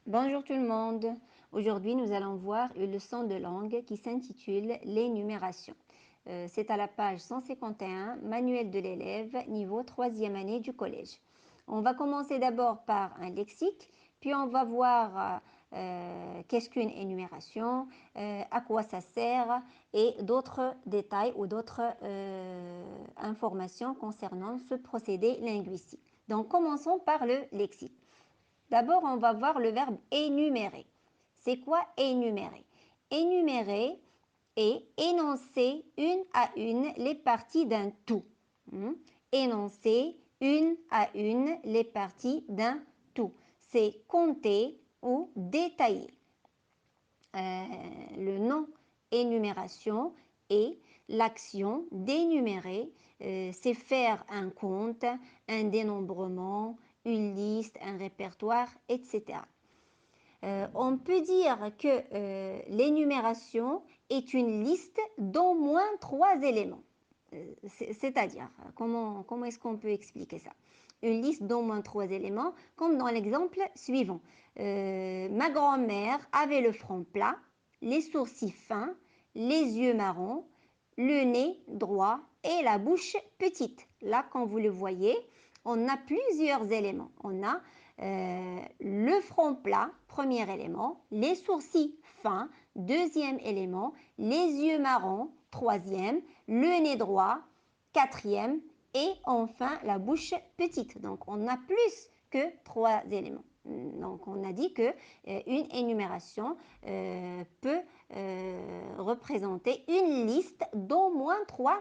Bonjour tout le monde. Aujourd'hui, nous allons voir une leçon de langue qui s'intitule l'énumération. C'est à la page 151, manuel de l'élève, niveau 3e année du collège. On va commencer d'abord par un lexique, puis on va voir qu'est-ce qu'une énumération, à quoi ça sert et d'autres détails ou d'autres informations concernant ce procédé linguistique. Donc, commençons par le lexique. D'abord, on va voir le verbe énumérer. C'est quoi énumérer? Énumérer est énoncer une à une les parties d'un tout. Énoncer une à une les parties d'un tout. C'est compter ou détailler. Le nom énumération est l'action d'énumérer, c'est faire un compte, un dénombrement, une liste, un répertoire, etc. On peut dire que l'énumération est une liste d'au moins 3 éléments. C'est-à-dire, comment est-ce qu'on peut expliquer ça? Une liste d'au moins 3 éléments, comme dans l'exemple suivant. Ma grand-mère avait le front plat, les sourcils fins, les yeux marrons, le nez droit et la bouche petite. Là, quand vous le voyez, on a plusieurs éléments. On a le front plat, premier élément, les sourcils fins, deuxième élément, les yeux marrons, troisième, le nez droit, quatrième, et enfin la bouche petite. Donc on a plus que 3 éléments. Donc on a dit que une énumération peut représenter une liste d'au moins 3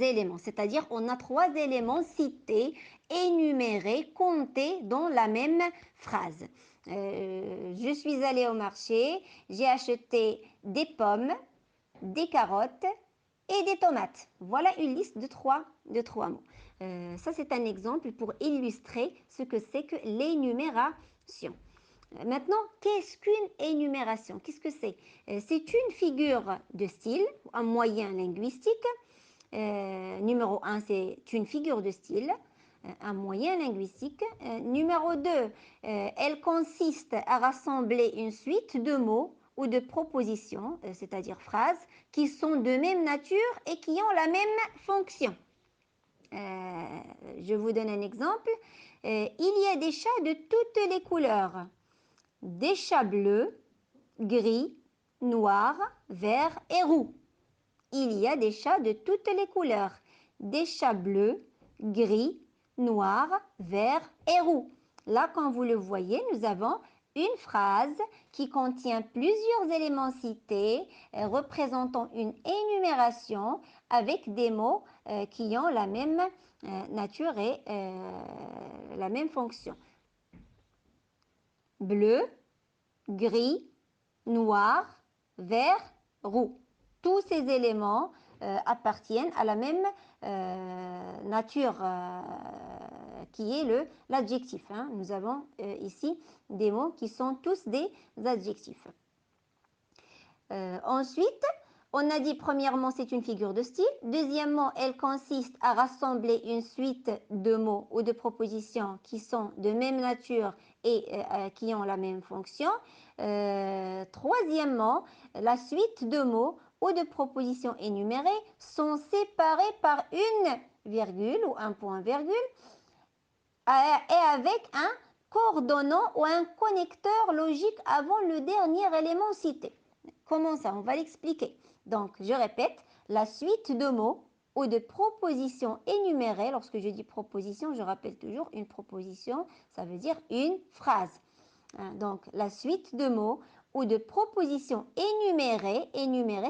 éléments, c'est-à-dire on a 3 éléments cités, énumérés, comptés dans la même phrase. Je suis allée au marché, j'ai acheté des pommes, des carottes et des tomates. Voilà une liste de trois mots. Ça, c'est un exemple pour illustrer ce que c'est que l'énumération. Maintenant, qu'est-ce qu'une énumération? Qu'est-ce que c'est? C'est une figure de style, un moyen linguistique. Numéro 1, c'est une figure de style, un moyen linguistique. Numéro 2, elle consiste à rassembler une suite de mots ou de propositions, c'est-à-dire phrases, qui sont de même nature et qui ont la même fonction. Je vous donne un exemple. Il y a des chats de toutes les couleurs. Des chats bleus, gris, noirs, verts et roux. Il y a des chats de toutes les couleurs. Des chats bleus, gris, noirs, verts et roux. Là, quand vous le voyez, nous avons une phrase qui contient plusieurs éléments cités représentant une énumération avec des mots qui ont la même nature et la même fonction. Bleu, gris, noir, vert, roux. Tous ces éléments appartiennent à la même nature qui est l'adjectif. Nous avons ici des mots qui sont tous des adjectifs. Ensuite, on a dit premièrement c'est une figure de style. Deuxièmement, elle consiste à rassembler une suite de mots ou de propositions qui sont de même nature et qui ont la même fonction. Troisièmement, la suite de mots ou de propositions énumérées sont séparées par une virgule ou un point virgule et avec un coordonnant ou un connecteur logique avant le dernier élément cité. Comment ça? On va l'expliquer. Donc, je répète, la suite de mots ou de propositions énumérées, lorsque je dis proposition, je rappelle toujours une proposition, ça veut dire une phrase. Donc, la suite de mots ou de propositions énumérées,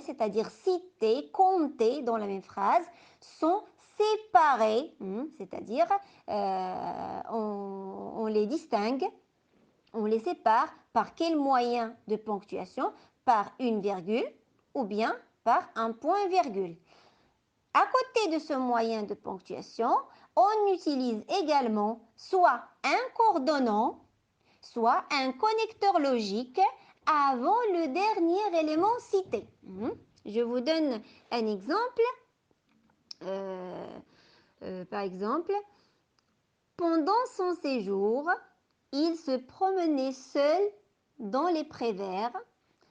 c'est-à-dire citées, comptées dans la même phrase, sont séparées, c'est-à-dire on les distingue, on les sépare par quel moyen de ponctuation? Par une virgule ou bien par un point virgule. À côté de ce moyen de ponctuation, on utilise également soit un coordonnant, soit un connecteur logique avant le dernier élément cité. Je vous donne un exemple. Par exemple, pendant son séjour, il se promenait seul dans les prés verts,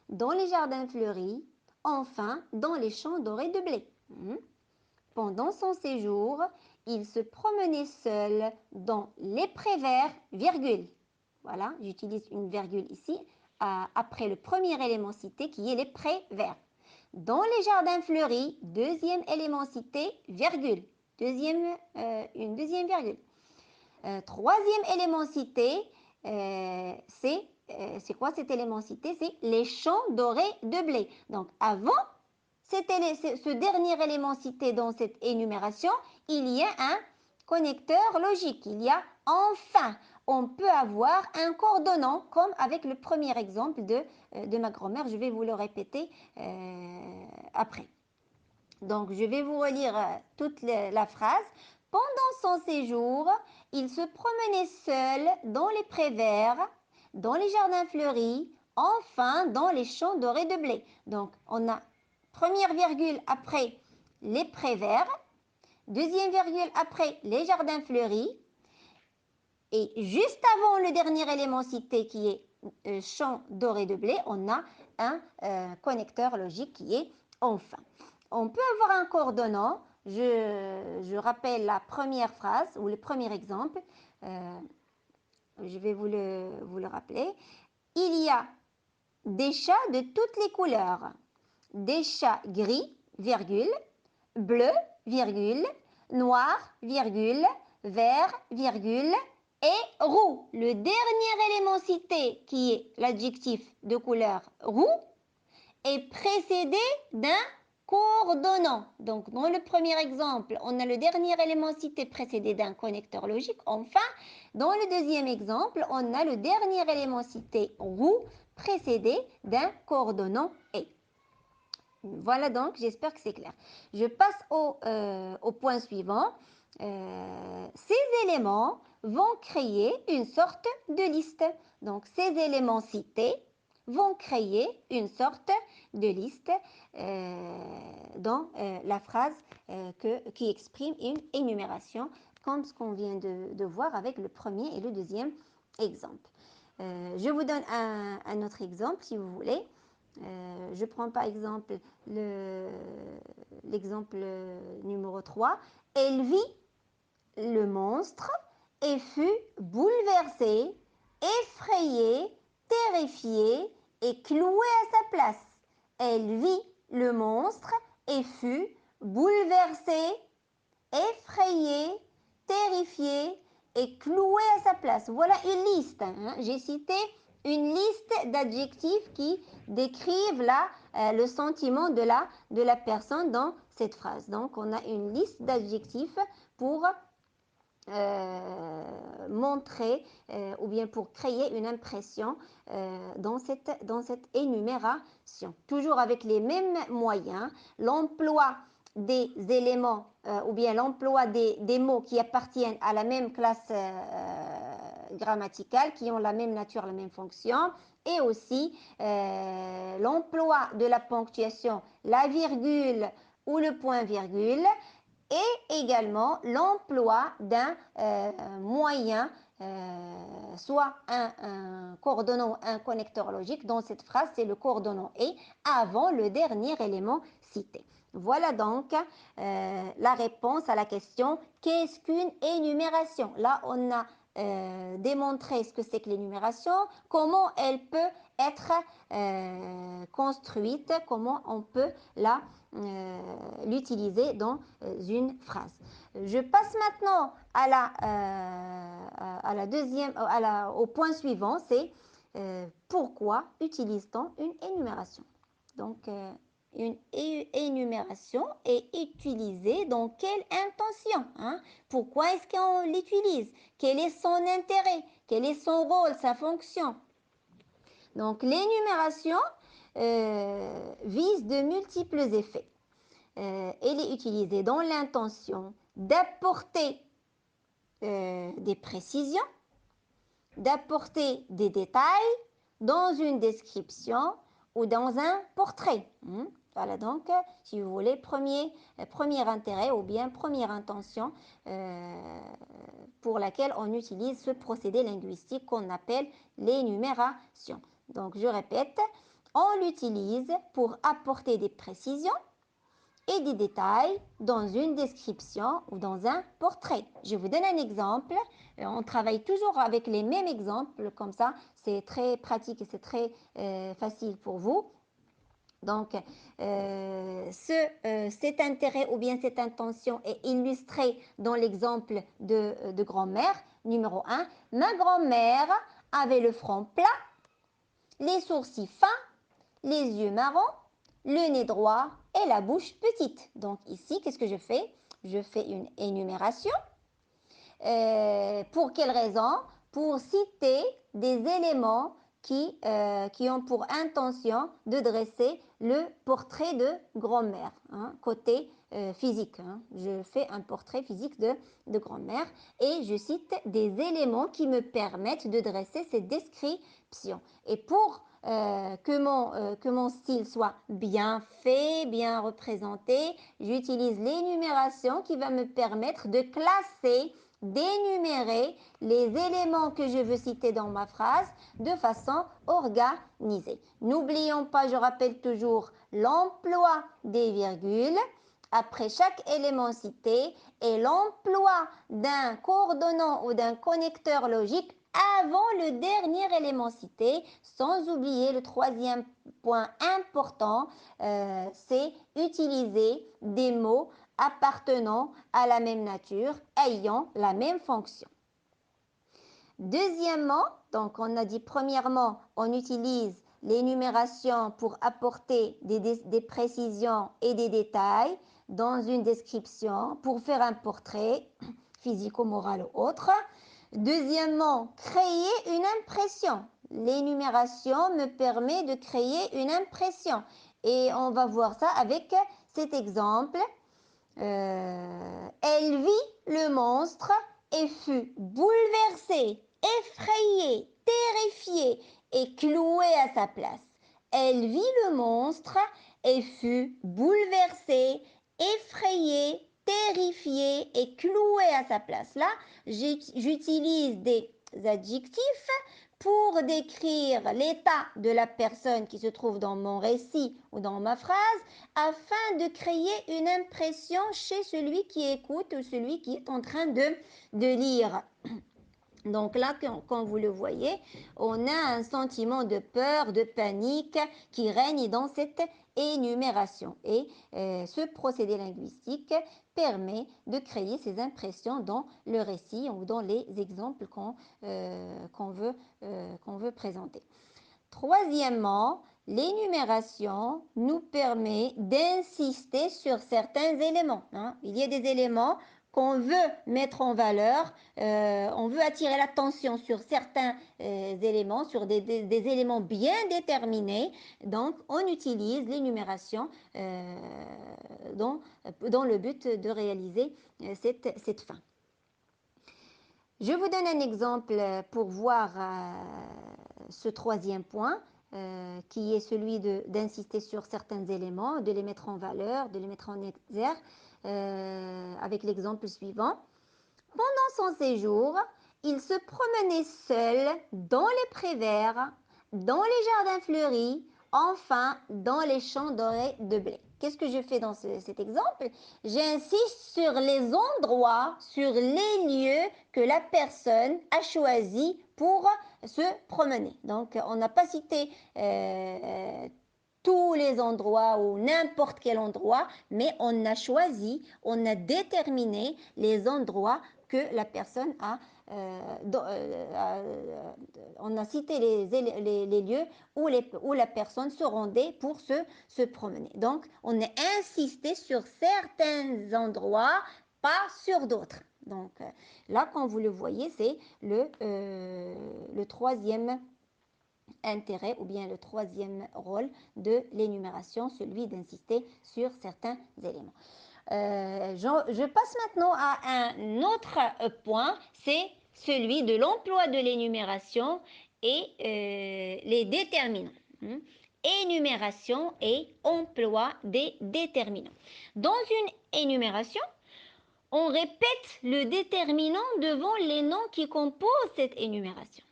dans les jardins fleuris, enfin dans les champs dorés de blé. Pendant son séjour, il se promenait seul dans les prés verts, virgule. Voilà, j'utilise une virgule ici, après le premier élément cité qui est les prés verts. Dans les jardins fleuris, deuxième élément cité, virgule. Une deuxième virgule. Troisième élément cité, c'est quoi cet élément cité? C'est les champs dorés de blé. Donc avant ce dernier élément cité dans cette énumération, il y a un connecteur logique. Il y a enfin. On peut avoir un coordonnant comme avec le premier exemple de ma grand-mère. Je vais vous le répéter après. Donc, je vais vous relire toute la phrase. Pendant son séjour, il se promenait seul dans les prés verts, dans les jardins fleuris, enfin dans les champs dorés de blé. Donc, on a première virgule après les prés verts, deuxième virgule après les jardins fleuris, et juste avant le dernier élément cité qui est champ doré de blé, on a un connecteur logique qui est enfin. On peut avoir un coordonnant. Je rappelle la première phrase ou le premier exemple. Je vais vous le rappeler. Il y a des chats de toutes les couleurs. Des chats gris, virgule, bleu, virgule, noir, virgule, vert, virgule, et roux. Le dernier élément cité, qui est l'adjectif de couleur roux, est précédé d'un coordonnant. Donc, dans le premier exemple, on a le dernier élément cité précédé d'un connecteur logique. Enfin, dans le deuxième exemple, on a le dernier élément cité roux précédé d'un coordonnant et. Voilà donc, j'espère que c'est clair. Je passe au point suivant. Ces éléments vont créer une sorte de liste. Donc, ces éléments cités vont créer une sorte de liste dans la phrase qui exprime une énumération, comme ce qu'on vient de voir avec le premier et le deuxième exemple. Je vous donne un autre exemple, si vous voulez. Je prends par exemple l'exemple numéro 3. Elle vit le monstre et fut bouleversée, effrayée, terrifiée et clouée à sa place. Elle vit le monstre et fut bouleversée, effrayée, terrifiée et clouée à sa place. Voilà une liste. J'ai cité une liste d'adjectifs qui décrivent le sentiment de la personne dans cette phrase. Donc, on a une liste d'adjectifs pour montrer ou bien pour créer une impression dans cette énumération. Toujours avec les mêmes moyens, l'emploi des éléments ou bien l'emploi des mots qui appartiennent à la même classe grammaticale, qui ont la même nature, la même fonction, et aussi l'emploi de la ponctuation, la virgule ou le point-virgule, et également l'emploi d'un moyen, soit un coordonnant, un connecteur logique. Dans cette phrase, c'est le coordonnant et avant le dernier élément cité. Voilà donc la réponse à la question qu'est-ce qu'une énumération? Là, on a démontré ce que c'est que l'énumération, comment elle peut être construite, comment on peut l'utiliser dans une phrase. Je passe maintenant au point suivant, c'est pourquoi utilise-t-on une énumération? Donc, une énumération est utilisée dans quelle intention? Pourquoi est-ce qu'on l'utilise? Quel est son intérêt? Quel est son rôle, sa fonction? Donc, l'énumération vise de multiples effets. Elle est utilisée dans l'intention d'apporter des précisions, d'apporter des détails dans une description ou dans un portrait. Voilà donc, si vous voulez, premier intérêt ou bien première intention pour laquelle on utilise ce procédé linguistique qu'on appelle l'énumération. Donc, je répète, on l'utilise pour apporter des précisions et des détails dans une description ou dans un portrait. Je vous donne un exemple. On travaille toujours avec les mêmes exemples, comme ça, c'est très pratique et c'est très facile pour vous. Donc, cet intérêt ou bien cette intention est illustrée dans l'exemple de grand-mère. Numéro 1, ma grand-mère avait le front plat, les sourcils fins, les yeux marrons, le nez droit et la bouche petite. Donc ici, qu'est-ce que je fais? Je fais une énumération. Pour quelle raison? Pour citer des éléments qui ont pour intention de dresser le portrait de grand-mère, hein, côté physique. Hein. Je fais un portrait physique de grand-mère et je cite des éléments qui me permettent de dresser ces descriptions. Et pour que mon style soit bien fait, bien représenté, j'utilise l'énumération qui va me permettre de classer, d'énumérer les éléments que je veux citer dans ma phrase de façon organisée. N'oublions pas, je rappelle toujours, l'emploi des virgules après chaque élément cité et l'emploi d'un coordonnant ou d'un connecteur logique avant le dernier élément cité, sans oublier le troisième point important, c'est utiliser des mots appartenant à la même nature, ayant la même fonction. Deuxièmement, donc on a dit premièrement, on utilise l'énumération pour apporter des précisions et des détails dans une description pour faire un portrait physico-moral ou autre. Deuxièmement, créer une impression. L'énumération me permet de créer une impression. Et on va voir ça avec cet exemple. Elle vit le monstre et fut bouleversée, effrayée, terrifiée et clouée à sa place. Elle vit le monstre et fut bouleversée, effrayée, terrifiée et clouée à sa place. Là, j'utilise des adjectifs pour décrire l'état de la personne qui se trouve dans mon récit ou dans ma phrase afin de créer une impression chez celui qui écoute ou celui qui est en train de lire. Donc là, quand vous le voyez, on a un sentiment de peur, de panique qui règne dans cette énumération. Et ce procédé linguistique permet de créer ces impressions dans le récit ou dans les exemples qu'on veut présenter. Troisièmement, l'énumération nous permet d'insister sur certains éléments. Hein. Il y a des éléments qu'on veut mettre en valeur, on veut attirer l'attention sur certains éléments, sur des éléments bien déterminés. Donc, on utilise l'énumération dans le but de réaliser cette fin. Je vous donne un exemple pour voir ce troisième point, qui est celui d'insister sur certains éléments, de les mettre en valeur, de les mettre en exergue, avec l'exemple suivant. Pendant son séjour, il se promenait seul dans les prés verts, dans les jardins fleuris, enfin dans les champs dorés de blé. Qu'est-ce que je fais dans cet exemple? J'insiste sur les endroits, sur les lieux que la personne a choisis pour se promener. Donc, on n'a pas cité tous les endroits ou n'importe quel endroit, mais on a choisi, on a déterminé les endroits que la personne on a cité les lieux où la personne se rendait pour se promener. Donc, on a insisté sur certains endroits, pas sur d'autres. Donc, là, quand vous le voyez, c'est le troisième intérêt ou bien le troisième rôle de l'énumération, celui d'insister sur certains éléments. Je passe maintenant à un autre point, c'est celui de l'emploi de l'énumération et les déterminants. énumération et emploi des déterminants. Dans une énumération, on répète le déterminant devant les noms qui composent cette énumération.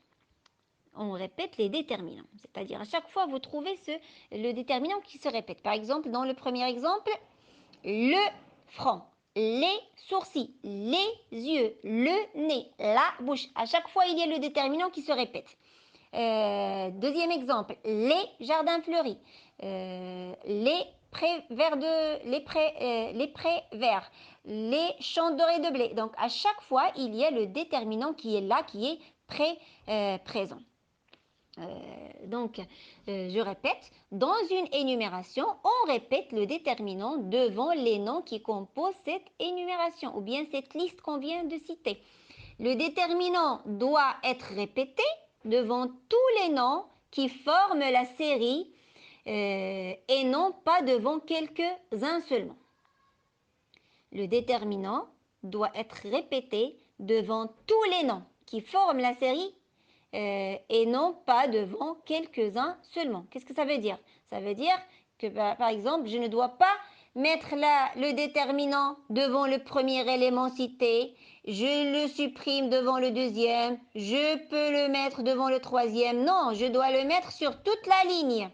On répète les déterminants, c'est-à-dire à chaque fois vous trouvez le déterminant qui se répète. Par exemple, dans le premier exemple, le front, les sourcils, les yeux, le nez, la bouche. À chaque fois, il y a le déterminant qui se répète. Deuxième exemple, les jardins fleuris, les prés verts, les champs dorés de blé. Donc, à chaque fois, il y a le déterminant qui est là, qui est présent. Je répète, dans une énumération, on répète le déterminant devant les noms qui composent cette énumération ou bien cette liste qu'on vient de citer. Le déterminant doit être répété devant tous les noms qui forment la série et non pas devant quelques-uns seulement. Le déterminant doit être répété devant tous les noms qui forment la série et non pas devant quelques-uns seulement. Qu'est-ce que ça veut dire? Ça veut dire que, par exemple, je ne dois pas mettre le déterminant devant le premier élément cité, je le supprime devant le deuxième, je peux le mettre devant le troisième. Non, je dois le mettre sur toute la ligne.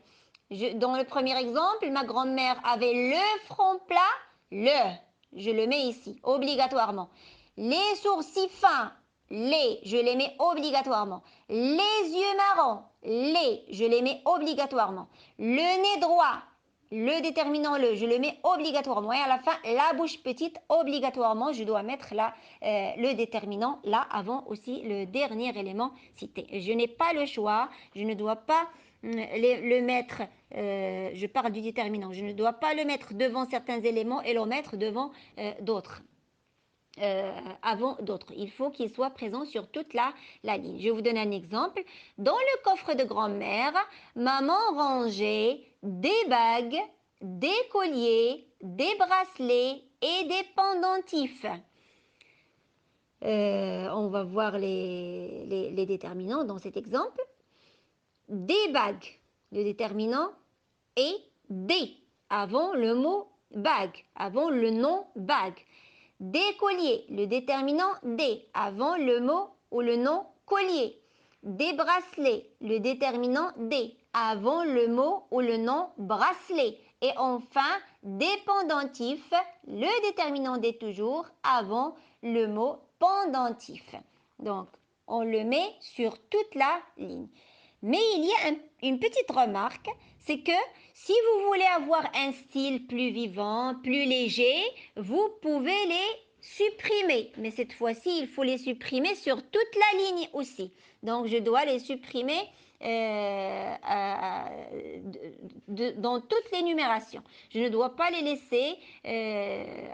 Dans le premier exemple, ma grand-mère avait le front plat, je le mets ici, obligatoirement. Les sourcils fins, je les mets obligatoirement. Les yeux marrons, je les mets obligatoirement. Le nez droit, le déterminant je le mets obligatoirement. Et à la fin, la bouche petite, obligatoirement, je dois mettre le déterminant là avant aussi le dernier élément cité. Je n'ai pas le choix, je ne dois pas le mettre, je parle du déterminant, je ne dois pas le mettre devant certains éléments et le mettre devant d'autres. Avant d'autres. Il faut qu'il soit présent sur toute la ligne. Je vous donne un exemple. Dans le coffre de grand-mère, maman rangeait des bagues, des colliers, des bracelets et des pendentifs. On va voir les déterminants dans cet exemple. Des bagues, le déterminant est des, avant le mot bague, avant le nom bague. Des colliers, le déterminant des, avant le mot ou le nom collier. Des bracelets, le déterminant des, avant le mot ou le nom bracelet. Et enfin, des pendentifs, le déterminant des toujours, avant le mot pendentif. Donc, on le met sur toute la ligne. Mais il y a une petite remarque, c'est que si vous voulez avoir un style plus vivant, plus léger, vous pouvez les supprimer. Mais cette fois-ci, il faut les supprimer sur toute la ligne aussi. Donc, je dois les supprimer dans toute l'énumération. Je ne dois pas les laisser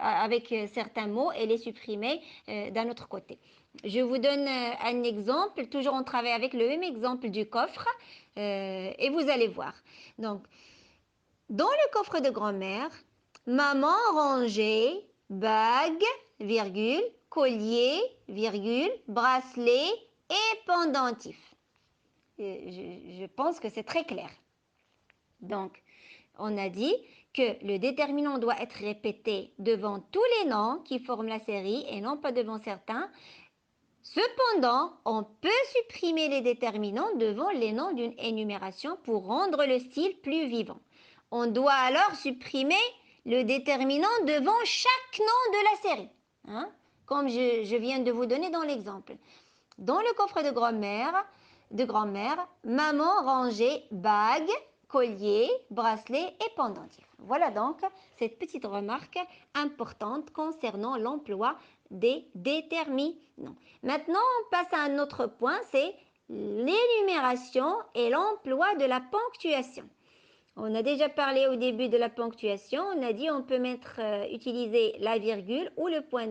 avec certains mots et les supprimer d'un autre côté. Je vous donne un exemple, toujours on travaille avec le même exemple du coffre et vous allez voir. Donc, dans le coffre de grand-mère, maman rangeait bague, virgule, collier, virgule, bracelet et pendentif. Je pense que c'est très clair. Donc, on a dit que le déterminant doit être répété devant tous les noms qui forment la série et non pas devant certains. Cependant, on peut supprimer les déterminants devant les noms d'une énumération pour rendre le style plus vivant. On doit alors supprimer le déterminant devant chaque nom de la série, hein, comme je viens de vous donner dans l'exemple. Dans le coffre de grand-mère, maman rangeait bagues, colliers, bracelets et pendentifs. Voilà donc cette petite remarque importante concernant l'emploi des déterminants. Maintenant, on passe à un autre point, c'est l'énumération et l'emploi de la ponctuation. On a déjà parlé au début de la ponctuation, on a dit on peut utiliser la virgule ou le point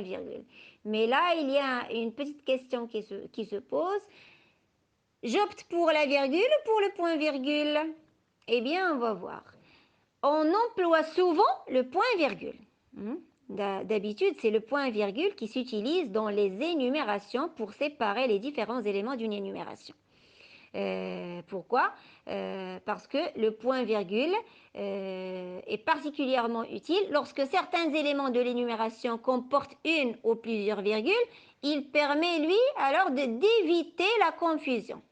virgule. Mais là, il y a une petite question qui se pose. J'opte pour la virgule ou pour le point virgule? Eh bien, on va voir. On emploie souvent le point virgule. D'habitude, c'est le point virgule qui s'utilise dans les énumérations pour séparer les différents éléments d'une énumération. Pourquoi? Parce que le point-virgule est particulièrement utile lorsque certains éléments de l'énumération comportent une ou plusieurs virgules. Il permet, lui, alors d'éviter la confusion.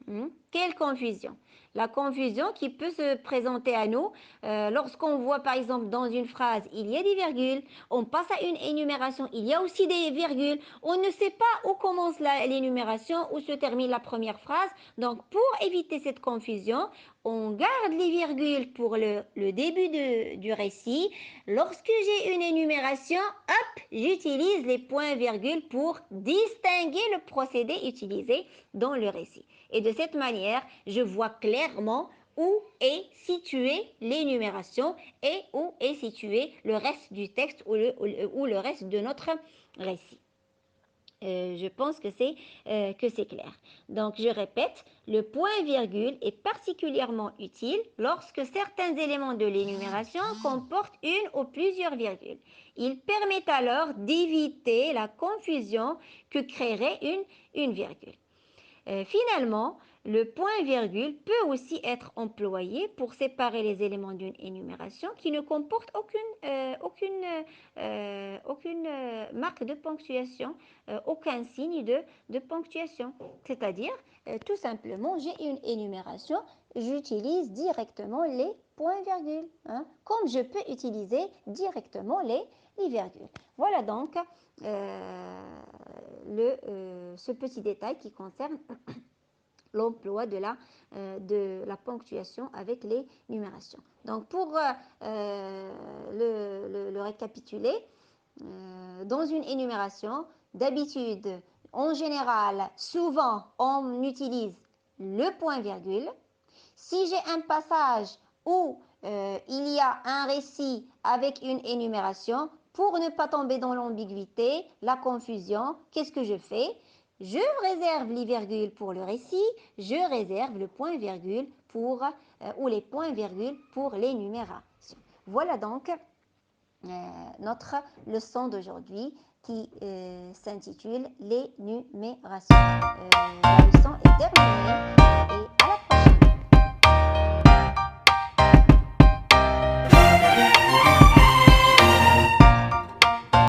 Quelle confusion? La confusion qui peut se présenter à nous lorsqu'on voit par exemple dans une phrase il y a des virgules, on passe à une énumération, il y a aussi des virgules, on ne sait pas où commence l'énumération, où se termine la première phrase. Donc pour éviter cette confusion, on garde les virgules pour le début du récit. Lorsque j'ai une énumération, hop, j'utilise les points-virgules pour distinguer le procédé utilisé dans le récit. Et de cette manière, je vois clairement où est située l'énumération et où est situé le reste du texte ou le reste de notre récit. Je pense que c'est clair. Donc, je répète, le point-virgule est particulièrement utile lorsque certains éléments de l'énumération comportent une ou plusieurs virgules. Il permet alors d'éviter la confusion que créerait une virgule. Finalement, le point-virgule peut aussi être employé pour séparer les éléments d'une énumération qui ne comporte aucune marque de ponctuation, aucun signe de ponctuation. C'est-à-dire, tout simplement, j'ai une énumération, j'utilise directement les points-virgules, comme je peux utiliser directement les virgules. Voilà donc ce petit détail qui concerne l'emploi de la ponctuation avec les numérations. Donc pour le récapituler, dans une énumération, d'habitude, en général, souvent, on utilise le point-virgule. Si j'ai un passage où il y a un récit avec une énumération, pour ne pas tomber dans l'ambiguïté, la confusion, qu'est-ce que je fais? Je réserve les virgules pour le récit, je réserve le point-virgule ou les points-virgules pour l'énumération. Voilà donc notre leçon d'aujourd'hui qui s'intitule l'énumération. La leçon est terminée et